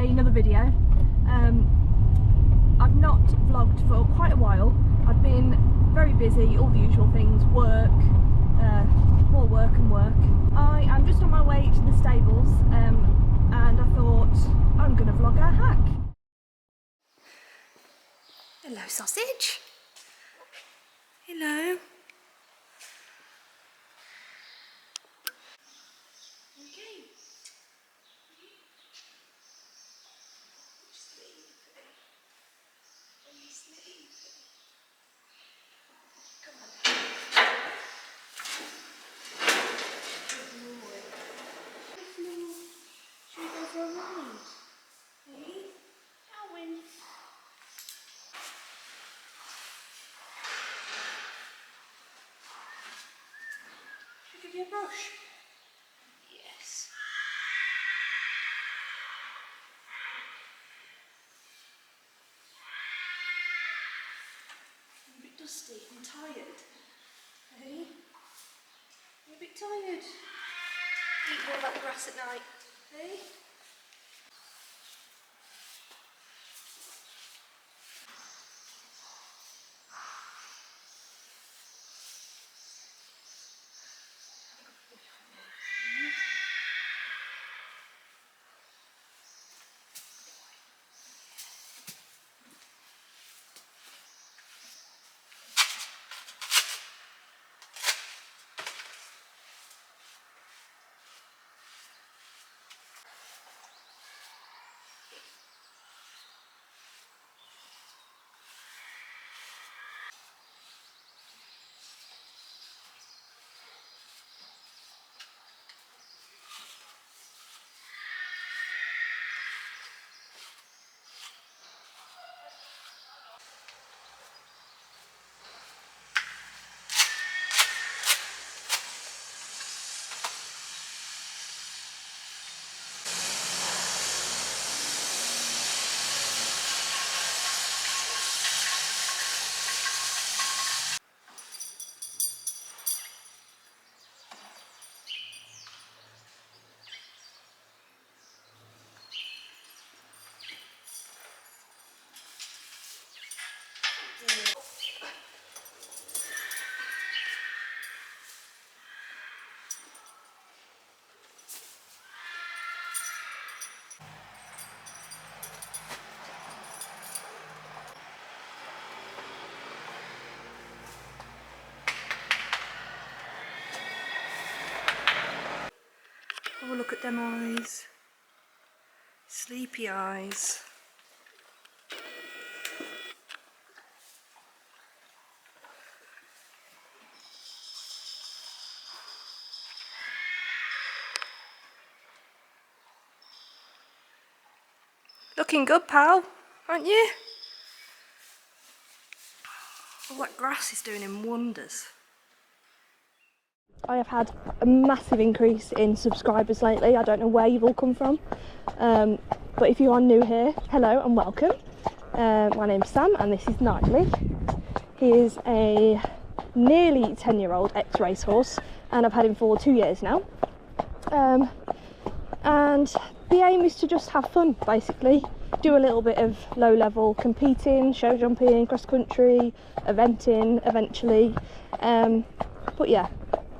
another video. I've not vlogged for quite a while. I've been very busy, all the usual things, work, more work and work. I am just on my way to the stables and I thought I'm going to vlog our hack. Hello, sausage. Hello. Okay. Come on. Should we go for a ride? Hey? Darwin. Should I give you a brush? Yes. I'm a bit dusty and tired. Hey? I'm a bit tired. Eat all that grass at night. Hey? Oh, look at them eyes. Sleepy eyes. Looking good, pal, aren't you? All that grass is doing him wonders. I have had a massive increase in subscribers lately. I don't know where you've all come from, but if you are new here, hello and welcome. My name's Sam and this is Knightley. He is a nearly 10-year-old ex-racehorse and I've had him for 2 years now. And the aim is to just have fun, basically. Do a little bit of low-level competing, show jumping, cross-country, eventing eventually. But yeah,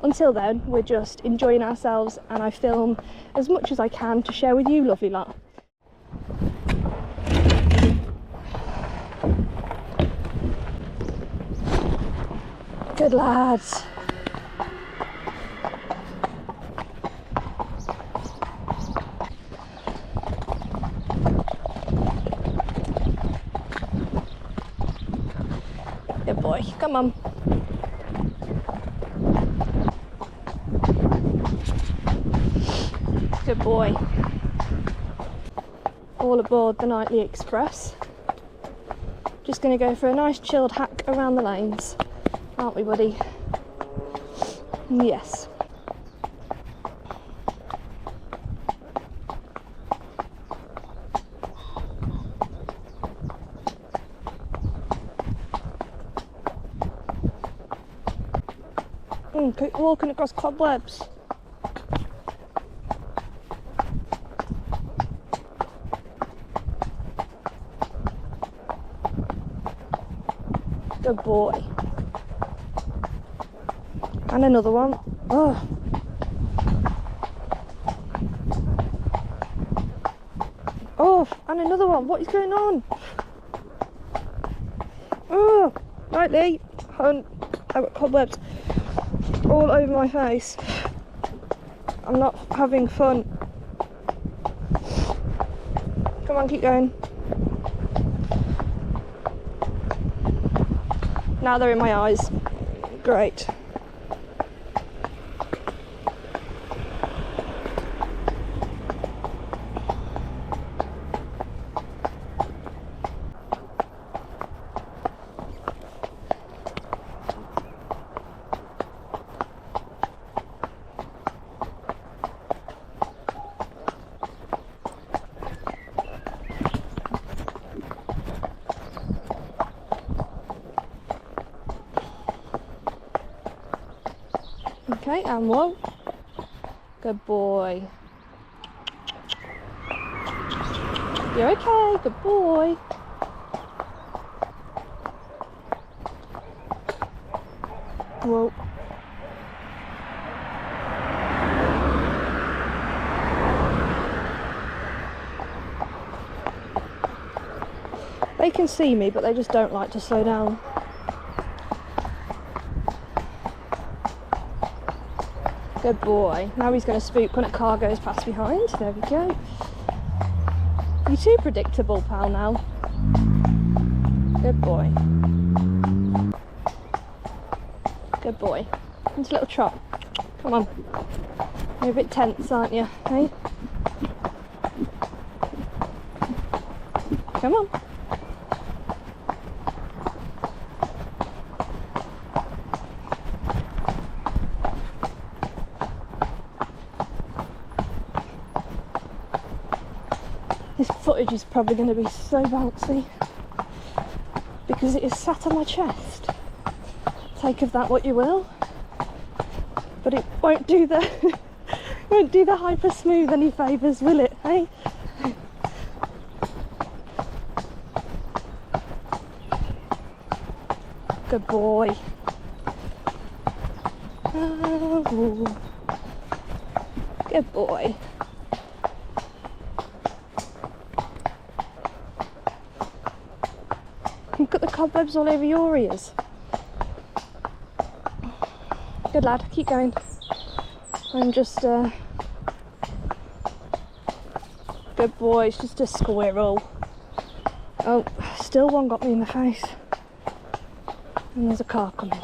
until then, we're just enjoying ourselves and I film as much as I can to share with you lovely lot. Good lads. Good boy, come on. Good boy. All aboard the Knightley Express. Just going to go for a nice chilled hack around the lanes, aren't we, buddy? Yes. Walking across cobwebs. Good boy. And another one. Oh. Oh, and another one. What is going on? Oh, right, Lee. I've got cobwebs all over my face. I'm not having fun. Come on, keep going. Now they're in my eyes. Great. Okay, and whoa. Good boy. You're okay, good boy. Whoa. They can see me, but they just don't like to slow down. Good boy. Now he's going to spook when a car goes past behind. There we go. You're too predictable, pal, now. Good boy. Good boy. Into a little trot. Come on. You're a bit tense, aren't you? Hey? Come on. This footage is probably going to be so bouncy because it is sat on my chest. Take of that what you will, but it won't do the won't do the hyper smooth any favours, will it? Hey. Good boy. Oh. Good boy. You've got the cobwebs all over your ears. Good lad, keep going. I'm just good boy, it's just a squirrel. Oh, still one got me in the face. And there's a car coming.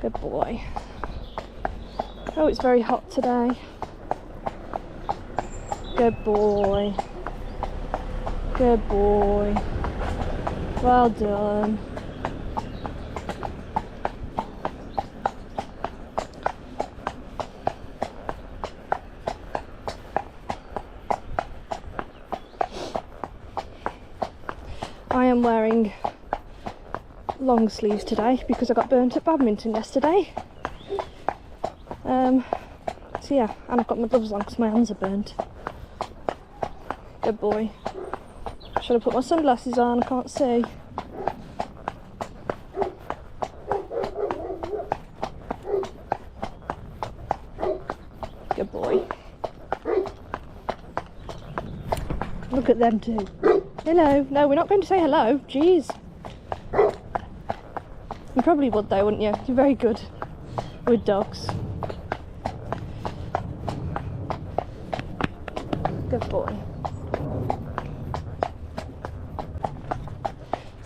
Good boy. Oh, it's very hot today. Good boy. Good boy. Well done. I am wearing long sleeves today because I got burnt at badminton yesterday. So yeah, and I've got my gloves on because my hands are burnt. Good boy. Should I put my sunglasses on? I can't see. Good boy. Look at them two. Hello. No, we're not going to say hello. Jeez. You probably would though, wouldn't you? You're very good with dogs. Good boy.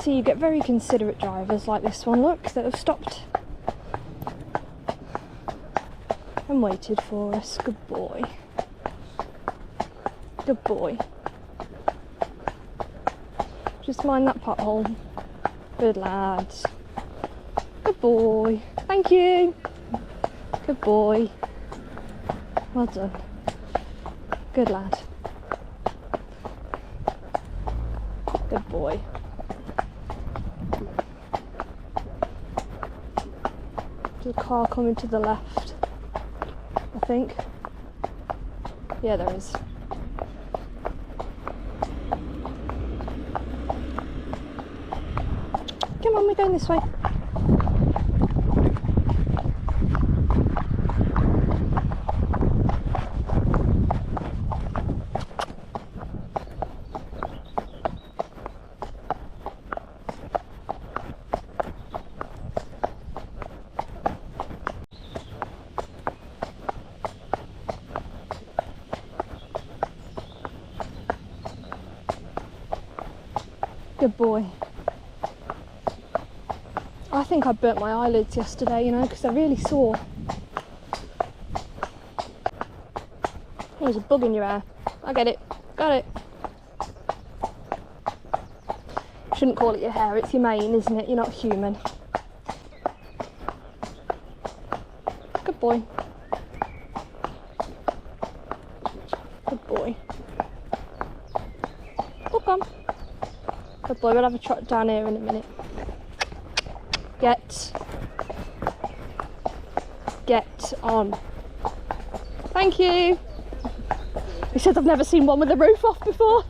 So you get very considerate drivers like this one, look, that have stopped and waited for us. Good boy. Good boy. Just mind that pothole. Good lads. Good boy. Thank you. Good boy. Well done. Good lad. Good boy. There's a car coming to the left, I think. Yeah, there is. Come on, we're going this way. Good boy. I think I burnt my eyelids yesterday, you know, because they're really sore. There's a bug in your hair. I get it. Got it. Shouldn't call it your hair, it's your mane, isn't it? You're not human. Good boy. Good boy. Look on. Good boy, we'll have a trot down here in a minute. Get on. Thank you. He says I've never seen one with the roof off before.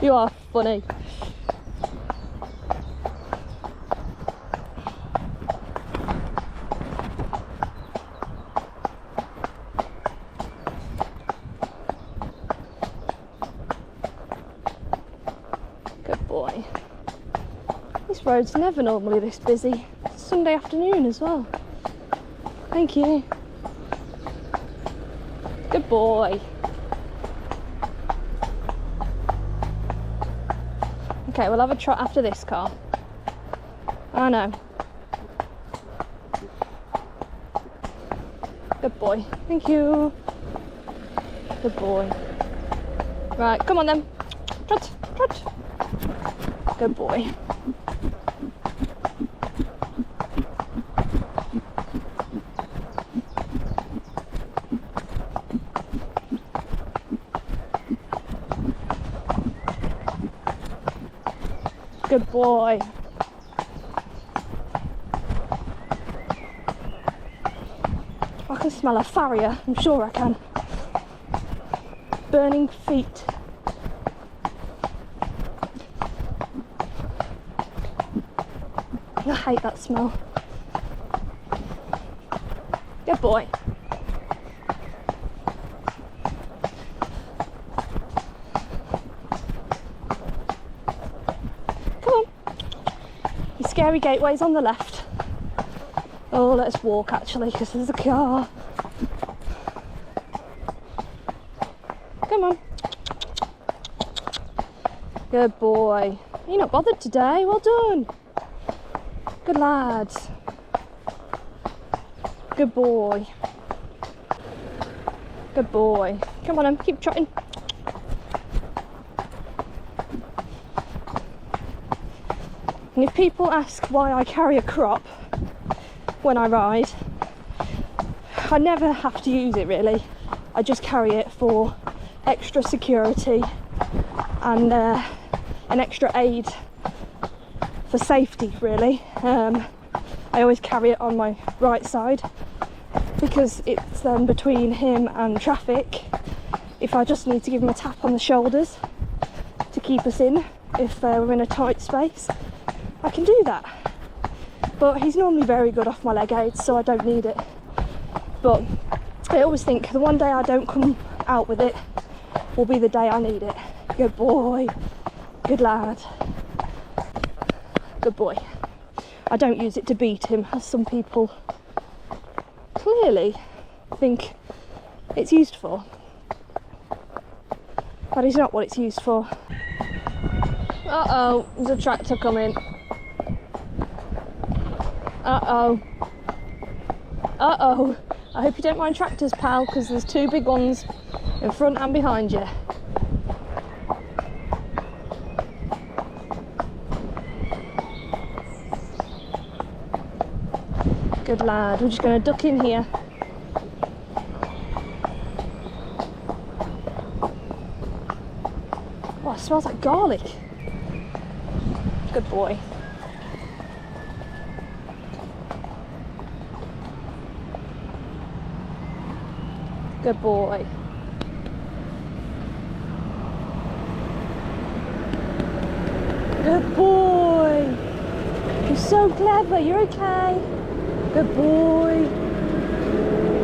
You are funny. Good boy. This road's never normally this busy. It's Sunday afternoon as well. Thank you. Good boy. Okay, we'll have a trot after this car. I know. Good boy. Thank you. Good boy. Right, come on then. Trot, trot. Good boy. Good boy. I can smell a farrier, I'm sure I can. Burning feet. I hate that smell. Good boy. Scary gateway's on the left. Oh, let's walk actually, because there's a car. Come on. Good boy. You're not bothered today, well done. Good lad. Good boy. Good boy. Come on, keep trotting. And if people ask why I carry a crop when I ride, I never have to use it really. I just carry it for extra security and an extra aid for safety really. I always carry it on my right side because it's then between him and traffic. If I just need to give him a tap on the shoulders to keep us in, if we're in a tight space, I can do that. But he's normally very good off my leg aids, so I don't need it. But I always think the one day I don't come out with it will be the day I need it. Good boy. Good lad. Good boy. I don't use it to beat him, as some people clearly think it's used for. That is not what it's used for. Uh-oh, there's a tractor coming. Uh-oh. Uh-oh. I hope you don't mind tractors, pal, because there's two big ones in front and behind you. Good lad. We're just going to duck in here. Oh, it smells like garlic. Good boy. Good boy. so clever. You're okay. Good boy.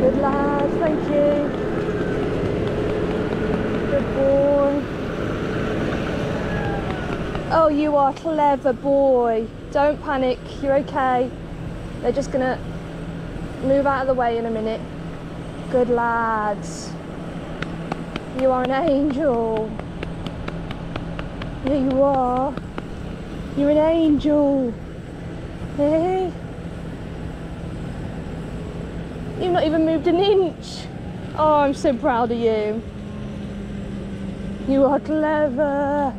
Good lad. Thank you. Good boy. Oh, you are clever boy. Don't panic. You're okay. They're just gonna move out of the way in a minute. Good lads. You are an angel. Here you are. You're an angel. Hey. You've not even moved an inch. Oh, I'm so proud of you. You are clever.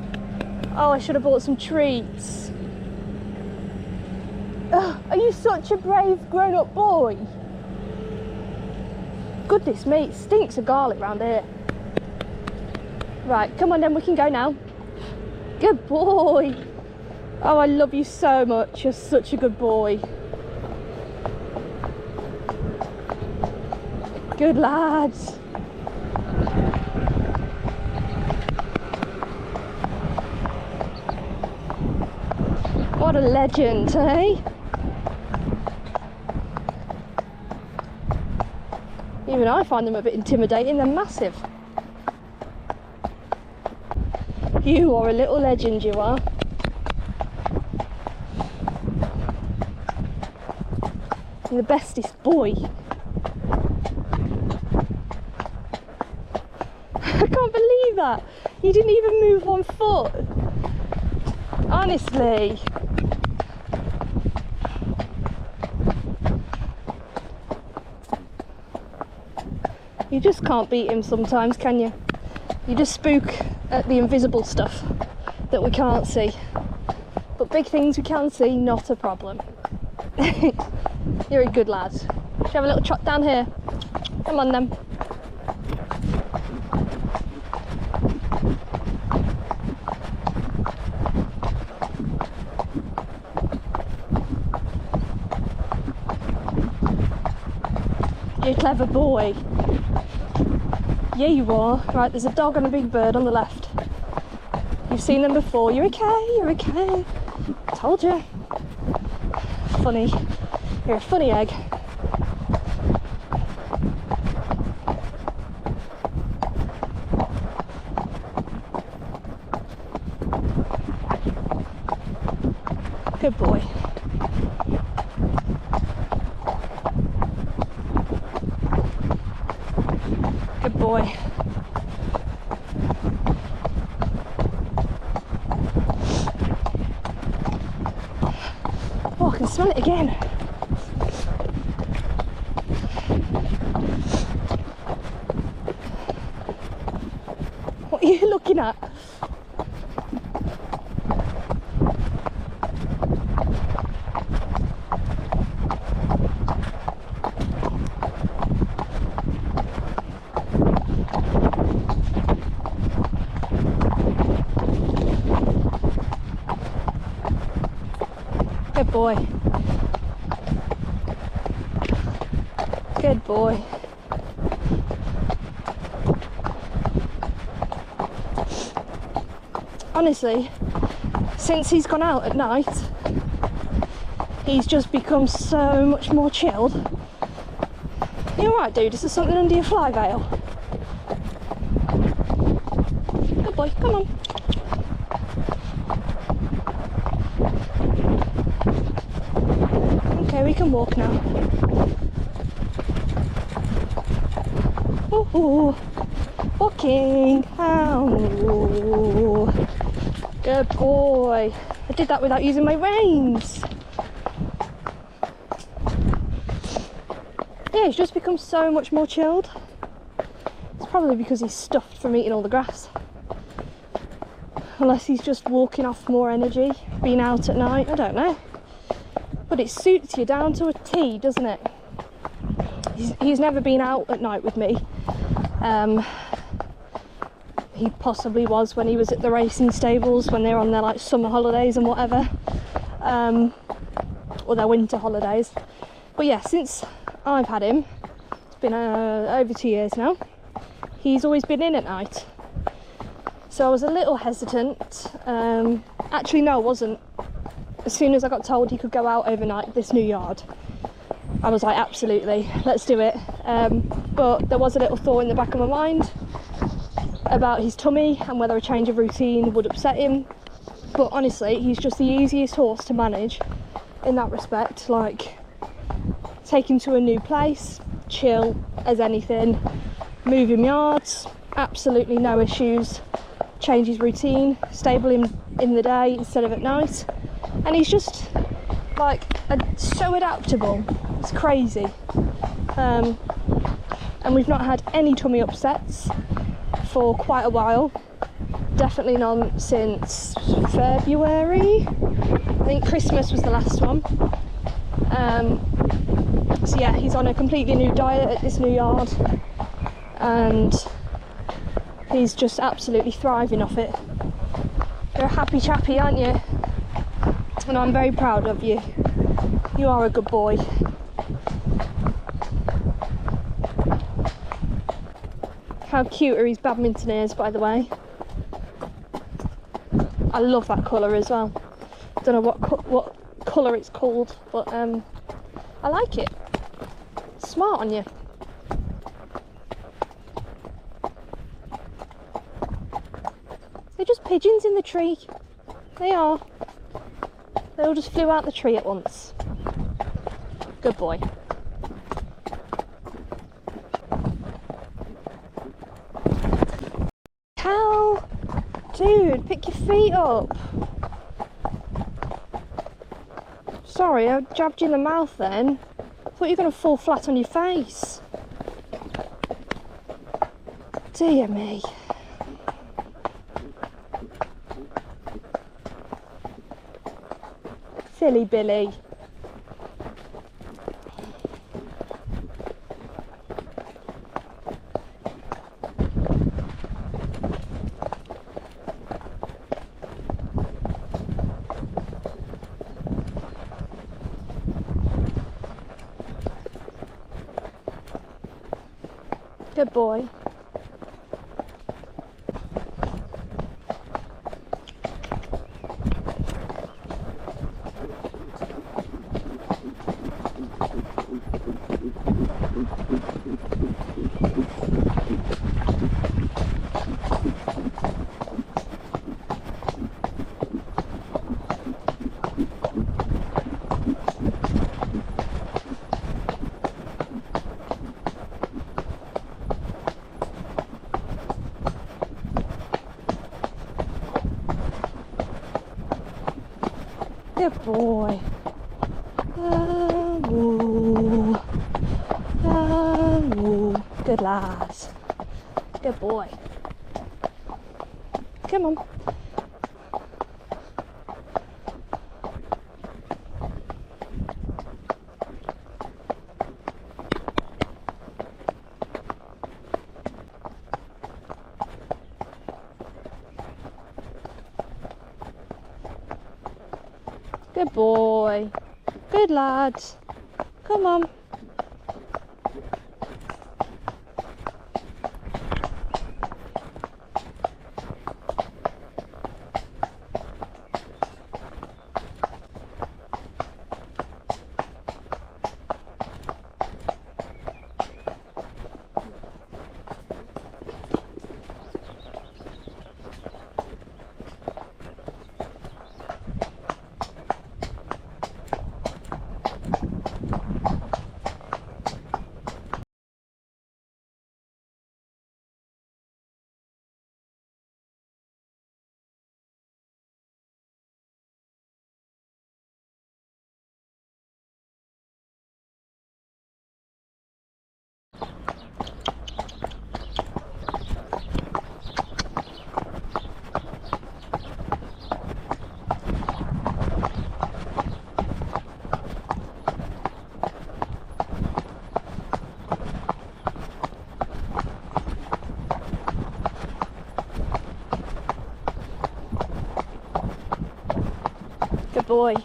Oh, I should have bought some treats. Oh, are you such a brave grown-up boy? Goodness me, it stinks of garlic round here. Right, come on then, we can go now. Good boy. Oh, I love you so much. You're such a good boy. Good lads. What a legend, eh? Even I find them a bit intimidating. They're massive. You are a little legend, you are. You're the bestest boy. I can't believe that. You didn't even move 1 foot. Honestly. You just can't beat him sometimes, can you? You just spook at the invisible stuff that we can't see. But big things we can see, not a problem. You're a good lad. Should we have a little trot down here? Come on then. You're a clever boy. Yeah, you are. Right, there's a dog and a big bird on the left. You've seen them before. You're okay, you're okay. Told you. Funny. You're a funny egg. Good boy. Good boy. Oh, I can smell it again. What are you looking at? Good boy. Good boy. Honestly, since he's gone out at night, he's just become so much more chilled. You alright, dude? Is there something under your fly veil? Good boy, come on. Okay, we can walk now. Ooh, walking. Oh, good boy. I did that without using my reins. Yeah, he's just become so much more chilled. It's probably because he's stuffed from eating all the grass. Unless he's just walking off more energy, being out at night, I don't know. But it suits you down to a T, doesn't it? He's never been out at night with me. He possibly was when he was at the racing stables, when they were on their like summer holidays and whatever, or their winter holidays. But yeah, since I've had him, it's been over 2 years now, he's always been in at night. So I was a little hesitant. Actually no, I wasn't. As soon as I got told he could go out overnight at this new yard, I was like, absolutely, let's do it. But there was a little thought in the back of my mind about his tummy and whether a change of routine would upset him. But honestly, he's just the easiest horse to manage in that respect. Like, take him to a new place, chill as anything, move him yards, absolutely no issues. Change his routine, stable him in the day instead of at night, and he's just like so adaptable. It's crazy. And we've not had any tummy upsets for quite a while. Definitely none since February. I think Christmas was the last one. So yeah, he's on a completely new diet at this new yard, and he's just absolutely thriving off it. You're a happy chappy, aren't you? And I'm very proud of you. You are a good boy. How cute are his badminton ears, by the way? I love that colour as well. Don't know what colour it's called, but I like it. Smart on you. They're just pigeons in the tree. They are. They all just flew out the tree at once. Good boy. Cow! Dude, pick your feet up. Sorry, I jabbed you in the mouth then. I thought you were going to fall flat on your face. Dear me. Silly Billy. Good boy. Good boy. Oh, oh, good lad. Good boy. Come on. Good boy. Good lad. Come on. Good boy.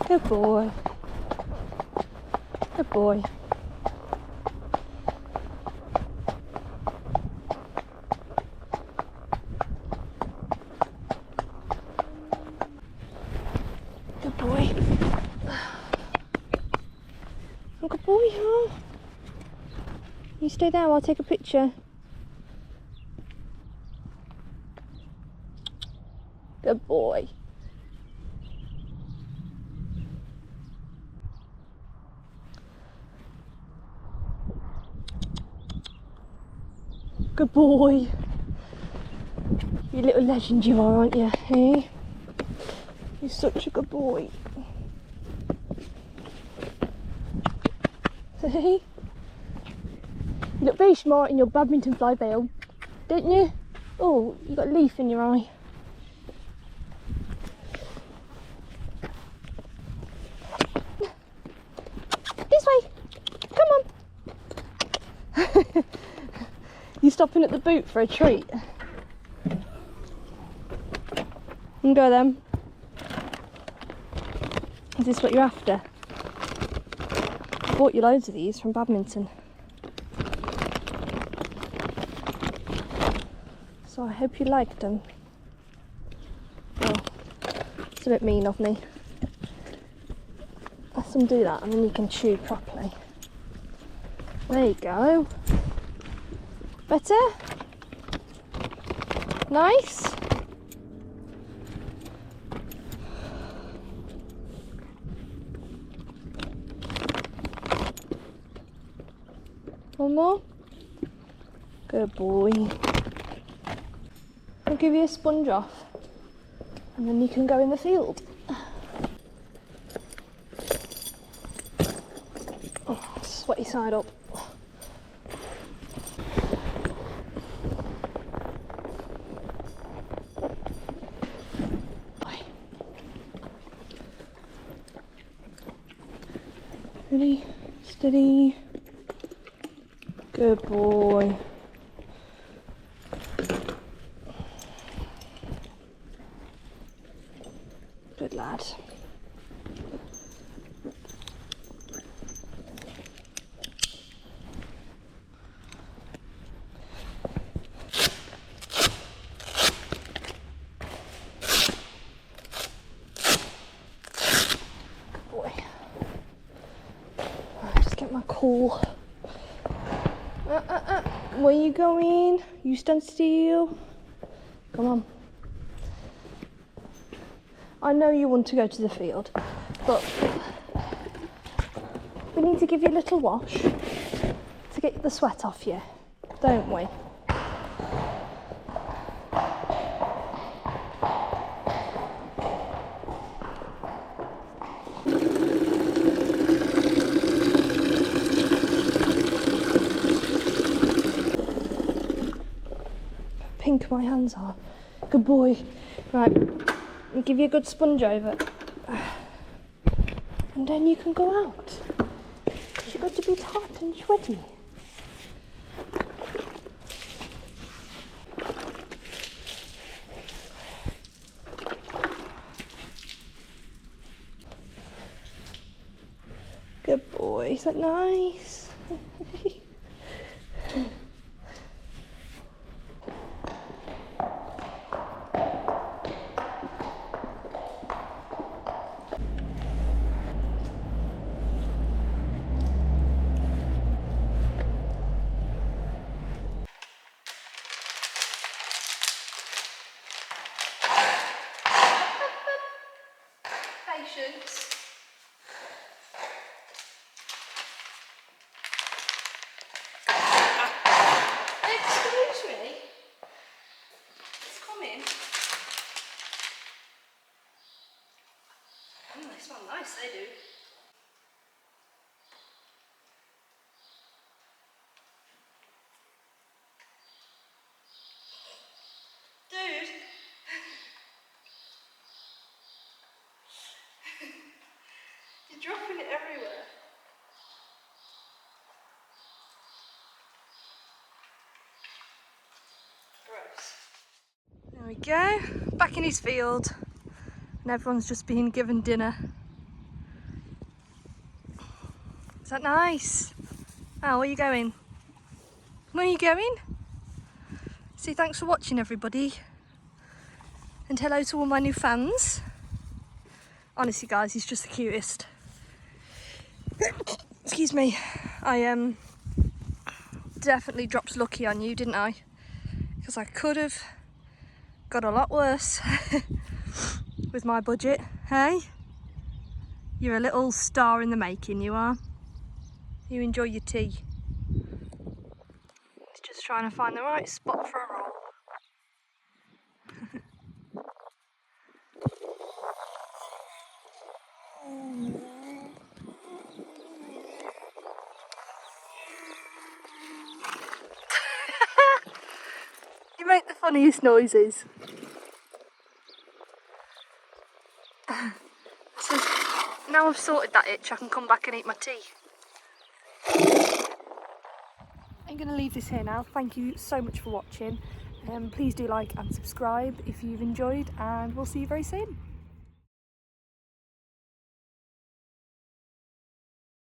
Good boy. Good boy. Good boy. Oh, good boy, huh? You stay there while I'll take a picture. Good boy. Good boy. You little legend you are, aren't you? Hey? You're such a good boy. Hey? You look very smart in your badminton fly veil, don't you? Oh, you got a leaf in your eye. This way. Come on. You stopping at the boot for a treat? And go then. Is this what you're after? I bought you loads of these from badminton. So I hope you liked them. Oh, it's a bit mean of me. Let them do that and then you can chew properly. There you go. Better? Nice? One more? Good boy. I'll give you a sponge off and then you can go in the field. Oh, sweaty side up. Ready, steady. Good boy. Good lad. Good boy. Right, just get my call. Where you going? You stand still. Come on. I know you want to go to the field, but we need to give you a little wash to get the sweat off you, don't we? Pink my hands are. Good boy. Right, I'll give you a good sponge over. And then you can go out. You've got to be hot and sweaty. Good boy. Is that nice? Patience. Excuse me. It's coming. They smell nice, they do. Dude. You're dropping it everywhere. Gross. There we go. Back in his field. And everyone's just been given dinner. Is that nice? Oh, where are you going? Where are you going? See, thanks for watching, everybody. And hello to all my new fans. Honestly, guys, he's just the cutest. Excuse me. I definitely dropped lucky on you, didn't I? Because I could have got a lot worse with my budget. Hey? You're a little star in the making, you are. You enjoy your tea. It's just trying to find the right spot for a roll. You make the funniest noises. So now I've sorted that itch, I can come back and eat my tea. I'm going to leave this here now. Thank you so much for watching. Please do like and subscribe if you've enjoyed, and we'll see you very soon.